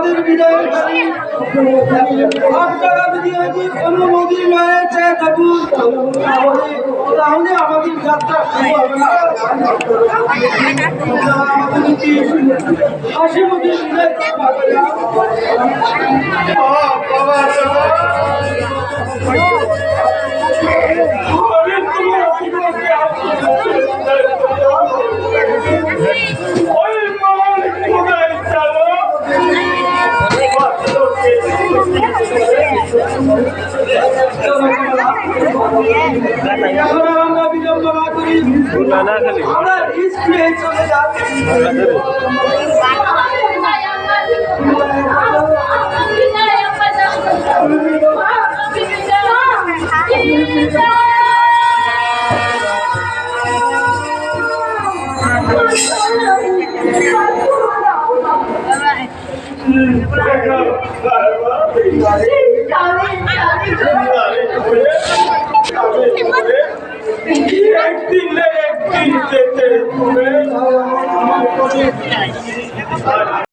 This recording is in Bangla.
আমাদের বিদায় আপনারা যদি অনুমতি রয়েছে তাহলে আমাদের যাত্রা শুরু হবে না। হাসি মুখে বিদায় আমরা বিলম্ব না করি আমরা স্কুলে চলে যাচ্ছি। একদিন